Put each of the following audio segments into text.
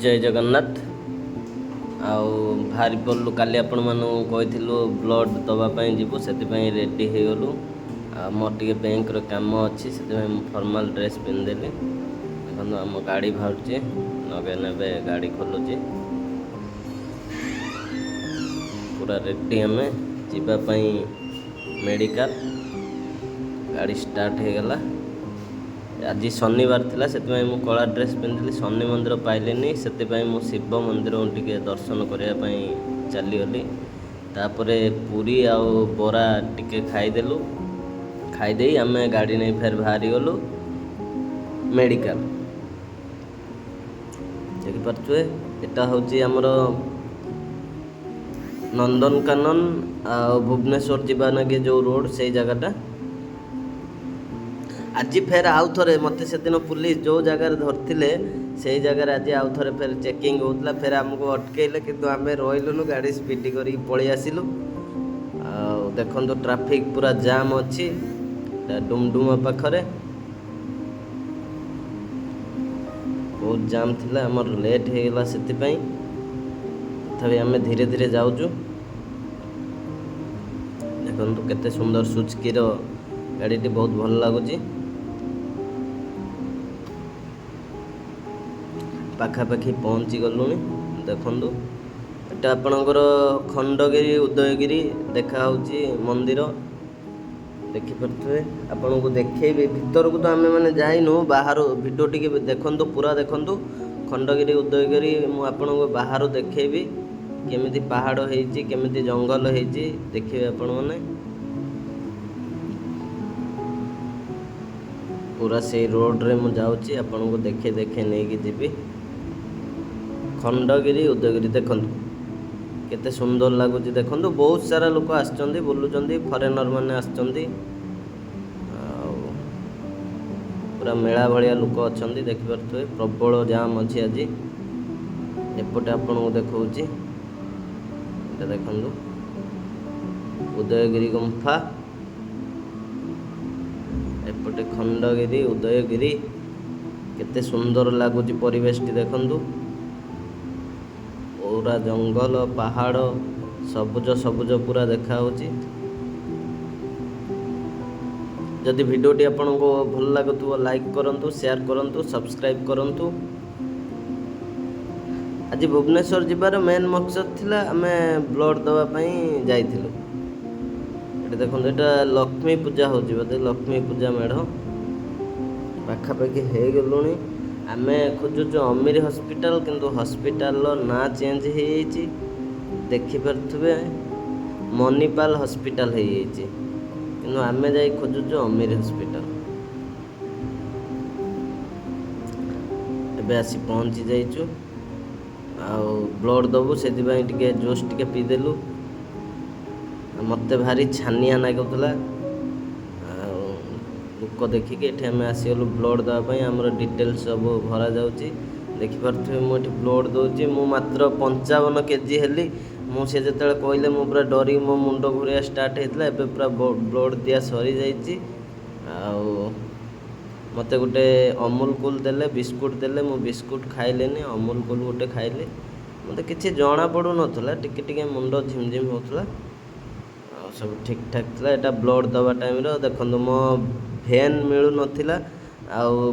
जय जगन्नाथ। आउ बाहरी पड़लु काली आपण मानू कहिथिलु ब्लड दवापाई जीवु से रेडी हो गलु। मोर टे बैंक काम अच्छी से फॉर्मल ड्रेस पिंधिदेली। देखो आम गाड़ी बाहर नगे ने गाड़ी खोलुचे पूरा रेडी आम जावाई मेडिकल। गाड़ी स्टार्ट हो गला। आज शनिवार थिला से मु कला ड्रेस पिंधिली। शनि मंदिर पाइलिनी से शिव मंदिर टिके दर्शन करने चलीगली। तापरे पूरी आउ बरा टिके खाईदेलु। खाईदे आम गाड़ी नहीं फेर बाहरी गलु मेडिकल। देखिपे एटा हूँ आमर नंदनकानन आ भुवनेश्वर जीवा नागे जो रोड से जगहटा। आज फेर आउ थे मत से दिन पुलिस जो जगार धरते से जगार आज आउ थे फेर चेकिंग होता। फेर आमको अटकैले किंतु आम रहीलुनु गाड़ी स्पीड कर पलि आसिलु। देखो ट्रैफिक पूरा जाम अच्छी डुमडुमा पाखरे बहुत जाम थिला। आमर लेट हो गला से तथापि आम धीरे धीरे जाऊँ। देखो केते सुंदर सुजुकी गाड़ी बहुत भल लगुच। पाखापाखि पहुँची गलु। देखु एटा आपणकर खंडगिरी उदयगिरी देखा मंदिर देखिपे। आपन को देखेबी भीतर को तो आम मैंने जाइनु बाहर वीडियो टी देखु पूरा देखु खंडगिरी उदयगिरी। मुझे बाहर देखेबी केमिति पहाड़ होइछि केमिति जंगल होइछि देखिए आपण माने। पूरा से रोड रे मु जाउछि आपण को देखे देखे नहीं कि जीवी खंडगिरी उदयगिरी। देखंतु केते सुंदर लगुच। देखंतु बहुत सारा लोक आछंती बुलुचंती फॉरेनर माने आछंती। पूरा मेला भलिया लोक अछंती देखि परथुए। प्रबल जाम अछि आज एपटे आपण को देखौछि। एटा देखंतु उदयगिरी गुंफा एपटे खंडगिरी उदयगिरी केते सुंदर लगुच परिवेश टी देखंतु। पूरा जंगल पहाड़ सबुज सबुज पूरा देखा होची। जदि वीडियोटी आपन को भल लागुथुबो लाइक करंतु शेयर करंतु सब्सक्राइब करंतु। आज भुवनेश्वर जीवार मेन मकसद थिला आमे ब्लड दवा पई जाइथिलु। एटा देखो एटा लक्ष्मी पूजा होची बोधे लक्ष्मी पूजा मेढ़ पाखापाखि हो गलुनी। आमे खोजुचु अमीर हॉस्पिटल किंतु हॉस्पिटल ना चेंज हो जाइए। देखिपे मणिपाल हॉस्पिटल हो जाइए किंतु आमे जाई खोजुचु अमीर हॉस्पिटल। एबे आसी पहुँची जाइचु आउ ब्लड दबु से टिके जूस टिके पीदेलु। मते भारी छानिया लागुला लोक देखिक ये आम आसीगलु ब्लड देवाई। आमर डिटेल्स सब भरा जाऊँगी देखिपे। मुझे ब्लड दूसरी मु मात्र 55 केजी हेली। मुझे जो कहले मु पूरा डरी मो मुंड घुरिया स्टार्ट होता। एबे पूरा ब्लड दिया सरी जाइए। मते गोटे अमूल कूल देले बिस्कुट देले मु बिस्कुट खाइलेनी अमूल कूल गोटे खाइले। मते किसी जना पड़ू नाला टिके टिके मुंड झिमझिम होता। सब ठीक ठाक था। यहाँ ब्लड दवा टाइम देखो मो भेन मिलू नाला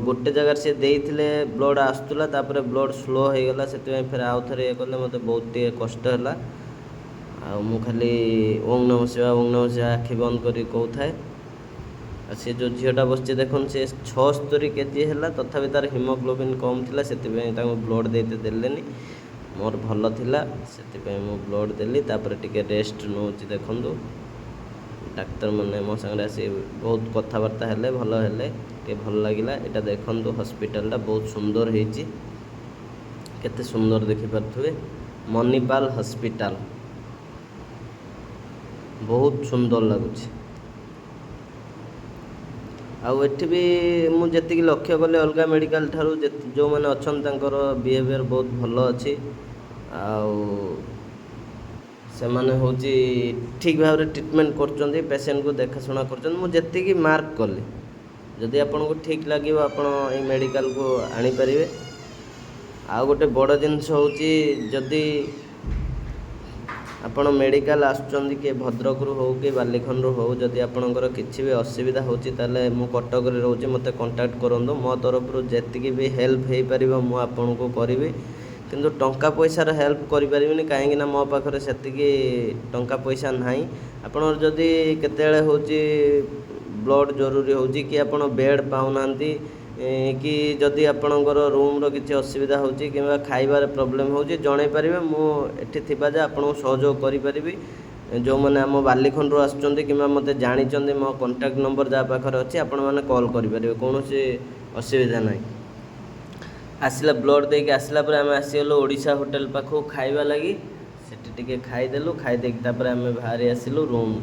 गोटे जगार से देते ब्लड आसूला तापर ब्लड स्लो हो गला से फिर आउ थे ये कले मत बहुत कष्ट है। मु खाली ओं नमः शिवाय आखि बंद कर कौए। से जो झीटा बस देखो से 76 केजी है तथापि तार हिमोग्लोबिन कम थी से ब्लड देते देलेनी। मोर भल थिला से मु ब्लड देली तापर टिके रेस्ट नौ देखु। डाक्तर मैंने मो संगे आसी बहुत कथबार्ता हेले भल हेले टे भल लगिला। एटा देखंतु हॉस्पिटल बहुत सुंदर होइची केते सुंदर देखि पारथुवे। मणिपाल हॉस्पिटल बहुत सुंदर लगुच। आउ एठी भी मु जेतिक लक्ष्य कले अलगा मेडिकल ठारू जो माने अछन तांकर बिहेवियर बहुत भल अछि। आउ से माने होची ठीक भाव ट्रिटमेंट कर पेसेंट को देखाशुना कर मार्क कले। जदि आपन को ठीक लगे आप मेडिकल को आनी पारे। ଆଉ ଗୋଟେ ବଡ଼ ଜିନିଷ ହେଉଛି, ଯଦି ଆପଣ ମେଡ଼ିକାଲ ଆସୁଛନ୍ତି କି ଭଦ୍ରକରୁ ହେଉ କି ବାଲିଖଣ୍ଡରୁ ହେଉ, ଯଦି ଆପଣଙ୍କର କିଛି ବି ଅସୁବିଧା ହେଉଛି ତାହେଲେ ମୁଁ କଟକରେ ରହୁଛି, ମୋତେ କଣ୍ଟାକ୍ଟ କରନ୍ତୁ। ମୋ ତରଫରୁ ଯେତିକି ବି ହେଲ୍ପ ହେଇପାରିବ ମୁଁ ଆପଣଙ୍କୁ କରିବି, କିନ୍ତୁ ଟଙ୍କା ପଇସାର ହେଲ୍ପ କରିପାରିବିନି, କାହିଁକିନା ମୋ ପାଖରେ ସେତିକି ଟଙ୍କା ପଇସା ନାହିଁ। ଆପଣଙ୍କର ଯଦି କେତେବେଳେ ହେଉଛି ବ୍ଲଡ଼ ଜରୁରୀ ହେଉଛି କି ଆପଣ ବେଡ଼୍ ପାଉନାହାନ୍ତି, କି ଯଦି ଆପଣଙ୍କର ରୁମ୍ର କିଛି ଅସୁବିଧା ହେଉଛି କିମ୍ବା ଖାଇବାରେ ପ୍ରୋବ୍ଲେମ୍ ହେଉଛି, ଜଣାଇ ପାରିବେ। ମୁଁ ଏଠି ଥିବା ଯେ ଆପଣଙ୍କୁ ସହଯୋଗ କରିପାରିବି। ଯେଉଁମାନେ ଆମ ବାଲିଖଣ୍ଡରୁ ଆସୁଛନ୍ତି କିମ୍ବା ମୋତେ ଜାଣିଛନ୍ତି, ମୋ କଣ୍ଟାକ୍ଟ ନମ୍ବର ଯାହା ପାଖରେ ଅଛି ଆପଣମାନେ କଲ୍ କରିପାରିବେ, କୌଣସି ଅସୁବିଧା ନାହିଁ। ଆସିଲା ବ୍ଲଡ଼ ଦେଇକି ଆସିଲା ପରେ ଆମେ ଆସିଗଲୁ ଓଡ଼ିଶା ହୋଟେଲ ପାଖକୁ ଖାଇବା ଲାଗି। ସେଠି ଟିକେ ଖାଇଦେଲୁ, ଖାଇଦେଇକି ତାପରେ ଆମେ ବାହାରି ଆସିଲୁ ରୁମ୍।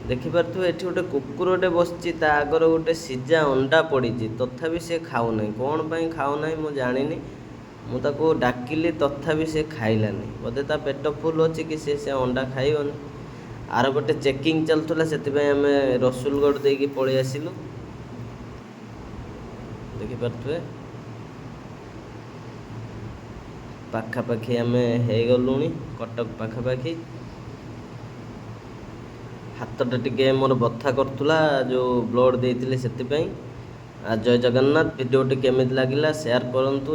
ଦେଖିପାରୁଥିବେ ଏଠି ଗୋଟେ କୁକୁରଟେ ବସିଛି, ତା ଆଗରେ ଗୋଟେ ସିଝା ଅଣ୍ଡା ପଡ଼ିଛି, ତଥାପି ସେ ଖାଉନାହିଁ। କ'ଣ ପାଇଁ ଖାଉନାହିଁ ମୁଁ ଜାଣିନି। ମୁଁ ତାକୁ ଡାକିଲି ତଥାପି ସେ ଖାଇଲାନି। ବୋଧେ ତା ପେଟ ଫୁଲ୍ ଅଛି କି ସେ ଅଣ୍ଡା ଖାଇବନି। ଆର ଗୋଟେ ଚେକିଂ ଚାଲୁଥିଲା, ସେଥିପାଇଁ ଆମେ ରସୁଲଗଡ଼ ଦେଇକି ପଳେଇ ଆସିଲୁ। ଦେଖିପାରୁଥିବେ ପାଖାପାଖି ଆମେ ହେଇଗଲୁଣି କଟକ ପାଖାପାଖି। ହାତଟା ଟିକେ ମୋର ବଥା କରୁଥିଲା, ଯେଉଁ ବ୍ଲଡ଼ ଦେଇଥିଲି ସେଥିପାଇଁ। ଜୟ ଜଗନ୍ନାଥ। ଭିଡ଼ିଓଟି କେମିତି ଲାଗିଲା ସେୟାର କରନ୍ତୁ।